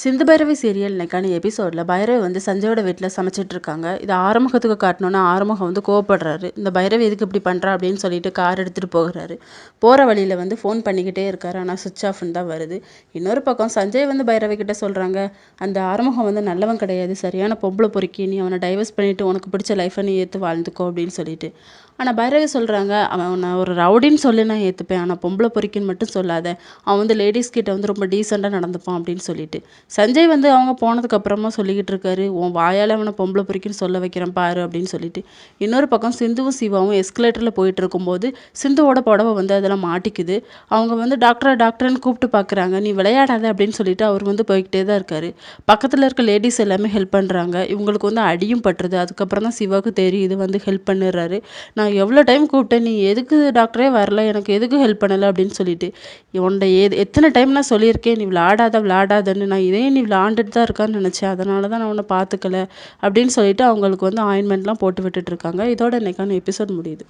Sindhu Bhairavi serial இன்னைக்கான எபிசோடில் பைரவி வந்து சஞ்சயோட வீட்டில் சமைச்சிட்டு இருக்காங்க. இது ஆறுமுகத்துக்கு காட்டணுன்னா ஆறுமுகம் வந்து கோவப்படுறாரு. இந்த பைரவி எதுக்கு இப்படி பண்ணுறா அப்படின்னு சொல்லிட்டு கார் எடுத்துகிட்டு போகிறாரு. போகிற வழியில் வந்து ஃபோன் பண்ணிக்கிட்டே இருக்காரு. ஆனால் சுவிட்ச் ஆஃப்னு தான் வருது. இன்னொரு பக்கம் சஞ்சய் வந்து பைரவி கிட்ட சொல்கிறாங்க, அந்த ஆறுமுகம் வந்து நல்லவன் கிடையாது, சரியான பொம்பளை பொறுக்கி, நீ அவனை டைவர்ஸ் பண்ணிவிட்டு உனக்கு பிடிச்ச லைஃப்பை நீ ஏற்று வாழ்ந்துக்கோ அப்படின்னு சொல்லிட்டு. ஆனால் பைரவி சொல்கிறாங்க, அவன் நான் ஒரு ரவுடின்னு சொல்லி நான் ஏற்றுப்பேன், ஆனால் பொம்பளை பொறுக்கின்னு மட்டும் சொல்லாத, அவன் வந்து லேடிஸ் கிட்ட வந்து ரொம்ப டீசெண்டாக நடந்துப்பான் அப்படின்னு சொல்லிட்டு. சஞ்சய் வந்து அவங்க போனதுக்கப்புறமா சொல்லிக்கிட்டு இருக்காரு, உன் வாயால் அவனை பொம்பளை பொறுக்கின்னு சொல்ல வைக்கிறேன் பாரு அப்படின்னு சொல்லிட்டு. இன்னொரு பக்கம் சிந்துவும் சிவாவும் எஸ்கலேட்டரில் போயிட்டு இருக்கும்போது சிந்துவோட புடவை வந்து அதெல்லாம் மாட்டிக்குது. அவங்க வந்து டாக்டர்னு கூப்பிட்டு பார்க்குறாங்க. நீ விளையாடாத அப்படின்னு சொல்லிட்டு அவர் வந்து போய்கிட்டே தான் இருக்காரு. பக்கத்தில் இருக்க லேடிஸ் எல்லாமே ஹெல்ப் பண்ணுறாங்க. இவங்களுக்கு வந்து அடியும் பட்டுருது. அதுக்கப்புறம் தான் சிவாவுக்கு தெரியுது, வந்து ஹெல்ப் பண்ணிடுறாரு. நான் எவ்வளோ டைம் கூப்பிட்டேன், நீ எதுக்கு டாக்டரே வரல, எனக்கு எதுக்கு ஹெல்ப் பண்ணலை அப்படின்னு சொல்லிட்டு. உன்னை எத்தனை டைம் நான் சொல்லியிருக்கேன், நீ விளாடாதன்னு. நான் இதே நீ விளாண்டுட்டு தான் இருக்கான்னு நினச்சேன், அதனால தான் நான் உன்னை பார்த்துக்கல அப்படின்னு சொல்லிட்டு அவங்களுக்கு வந்து ஆயின்மெண்ட்லாம் போட்டு விட்டுட்டு இருக்காங்க. இதோட இன்னைக்கான எபிசோட் முடியுது.